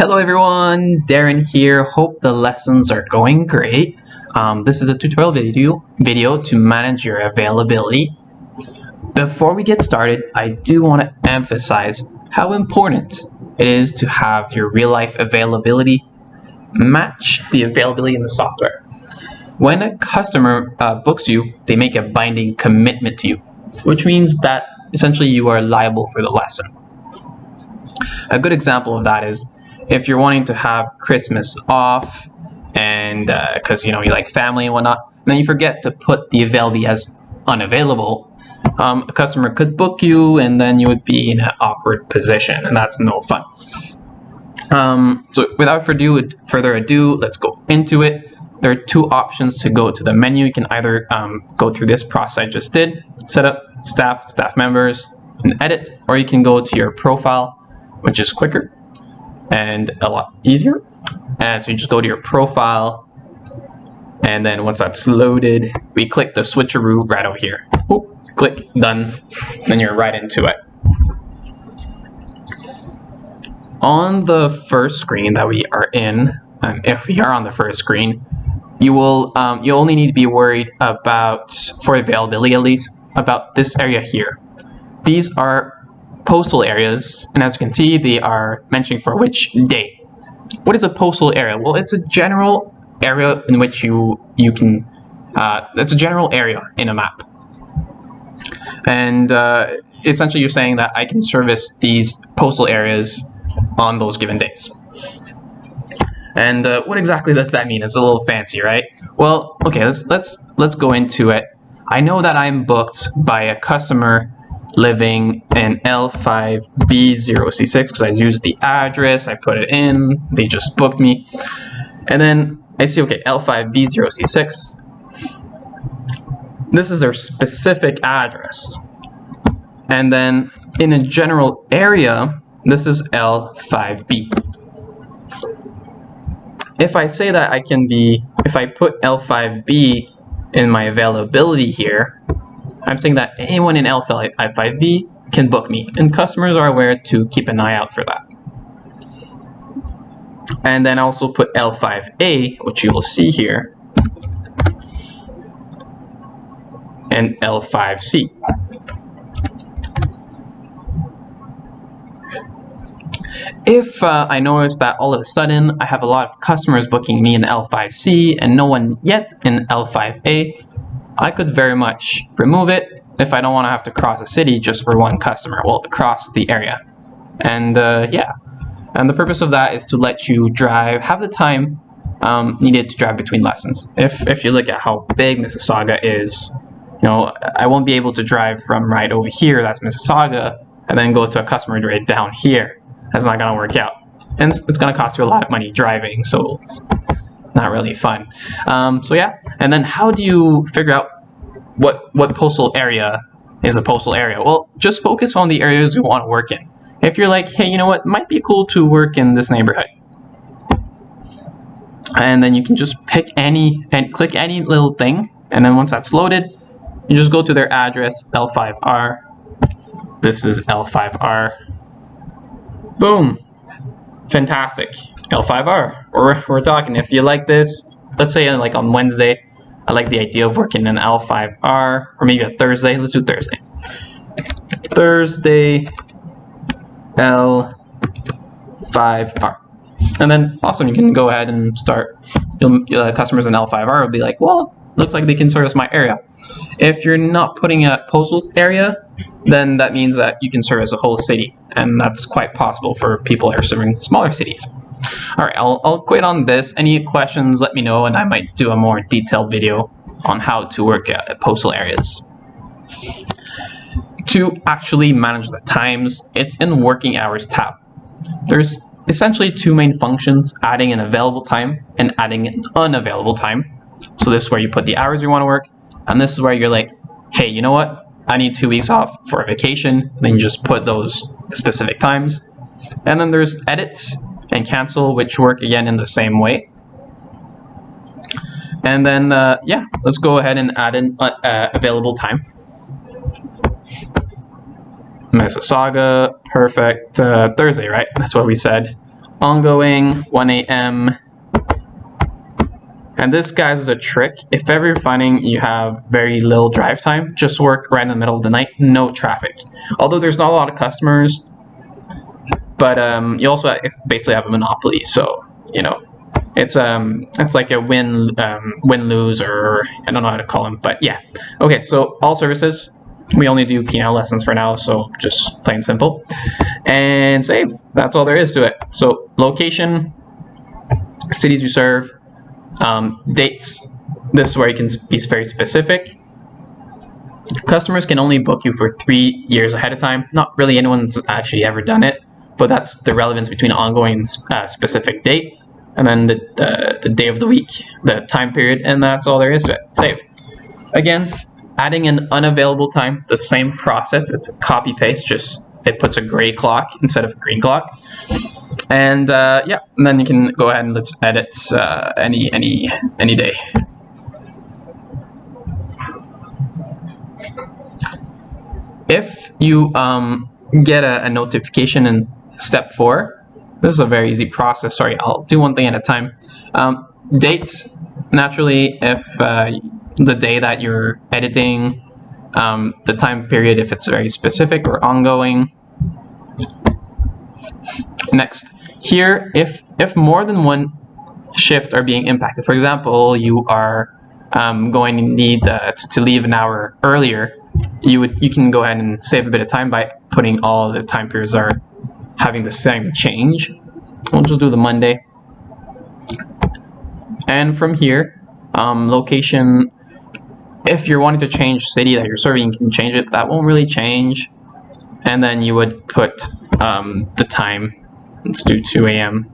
Hello everyone, Darren here. Hope the lessons are going great. This is a tutorial video to manage your availability. Before we get started, I do want to emphasize how important it is to have your real-life availability match the availability in the software. When a customer books you, they make a binding commitment to you, which means that essentially you are liable for the lesson. A good example of that is if you're wanting to have Christmas off and because you like family and whatnot, and then you forget to put the availability as unavailable, a customer could book you and then you would be in an awkward position, and that's no fun. So without further ado, let's go into it. There are two options to go to the menu. You can either go through this process I just did, setup, staff members, and edit, or you can go to your profile, which is quicker and a lot easier. And so you just go to your profile, and then once that's loaded, we click the switcheroo right over here. Ooh, click done, then you're right into it. On the first screen that we are in, if we are on the first screen, you only need to be worried about, for availability at least, about this area here. These are postal areas, and as you can see, they are mentioning for which day. What is a postal area? Well, it's a general area in which you can it's a general area in a map, and essentially you're saying that I can service these postal areas on those given days. And what exactly does that mean? It's a little fancy, right? Well, okay, let's go into it. I know that I'm booked by a customer living in L5B0C6 because I used the address, I put it in, they just booked me. And then I see, okay, L5B0C6, this is their specific address. And then in a general area, this is L5B. If I say that if I put L5B in my availability here, I'm saying that anyone in L5B can book me, and customers are aware to keep an eye out for that. And then I also put L5A, which you will see here, and L5C. If I notice that all of a sudden I have a lot of customers booking me in L5C and no one yet in L5A, I could very much remove it if I don't want to have to cross a city just for one customer, well, across the area. And yeah, and the purpose of that is to let you have the time needed to drive between lessons. If you look at how big Mississauga is, I won't be able to drive from right over here, that's Mississauga, and then go to a customer right down here. That's not going to work out, and it's going to cost you a lot of money driving, so it's not really fun. So yeah, and then how do you figure out what postal area is a postal area? Well, just focus on the areas you want to work in. If you're like, hey, you know what, might be cool to work in this neighborhood, and then you can just pick any and click any little thing, and then once that's loaded, you just go to their address, L5R. This is L5R. Boom. Fantastic. L5R. We're talking. If you like this, let's say like on Wednesday, I like the idea of working in L5R, or maybe a Thursday. Let's do Thursday. Thursday, L5R. And then awesome, you can go ahead and start. Customers in L5R will be like, well, looks like they can service my area. If you're not putting a postal area, then that means that you can service a whole city, and that's quite possible for people that are serving smaller cities. All right, I'll quit on this. Any questions, let me know, and I might do a more detailed video on how to work at postal areas. To actually manage the times, it's in Working Hours tab. There's essentially two main functions, adding an available time and adding an unavailable time. So this is where you put the hours you want to work, and this is where you're like, hey, you know what? I need 2 weeks off for a vacation. Then you just put those specific times. And then there's edit and cancel, which work again in the same way. And then, yeah, let's go ahead and add an available time. Mississauga, perfect. Thursday, right? That's what we said. ongoing 1 a.m. And this, guys, is a trick. If ever you're finding you have very little drive time, just work right in the middle of the night, no traffic. Although there's not a lot of customers, but you also basically have a monopoly. So, you know, it's like a win-lose, or I don't know how to call them, but yeah. Okay, so all services. We only do piano lessons for now, so just plain simple. And save. That's all there is to it. So location, cities you serve, dates. This is where you can be very specific. Customers can only book you for 3 years ahead of time. Not really anyone's actually ever done it, but that's the relevance between ongoing and specific date, and then the day of the week, the time period, and that's all there is to it. Save. Again, adding an unavailable time, the same process. It's a copy paste, just it puts a gray clock instead of a green clock. And yeah, and then you can go ahead and let's edit any day. If you get a notification in step 4, this is a very easy process. Sorry, I'll do one thing at a time. Dates, naturally, if the day that you're editing, the time period, if it's very specific or ongoing. Next, here, if more than one shift are being impacted, for example, you are going to need to leave an hour earlier, you can go ahead and save a bit of time by putting all the time periods are having the same change. We'll just do the Monday. And from here, location, if you're wanting to change city that you're serving, you can change it. That won't really change. And then you would put the time. Let's do 2 a.m.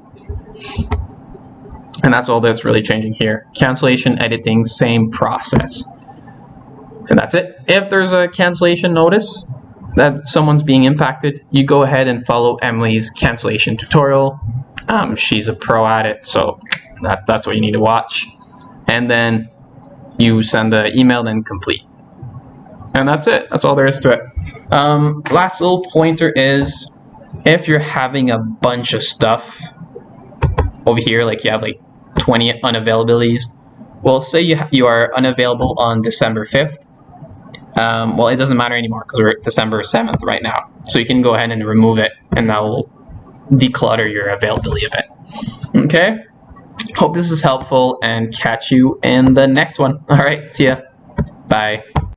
And that's all that's really changing here. Cancellation, editing, same process. And that's it. If there's a cancellation notice that someone's being impacted, you go ahead and follow Emily's cancellation tutorial. She's a pro at it, so that's what you need to watch. And then you send the email, then complete. And that's it. That's all there is to it. Last little pointer is, if you're having a bunch of stuff over here, like you have like 20 unavailabilities, well, say you are unavailable on December 5th. Well, it doesn't matter anymore because we're at December 7th right now. So you can go ahead and remove it, and that will declutter your availability a bit. Okay? Hope this is helpful, and catch you in the next one. All right, see ya. Bye.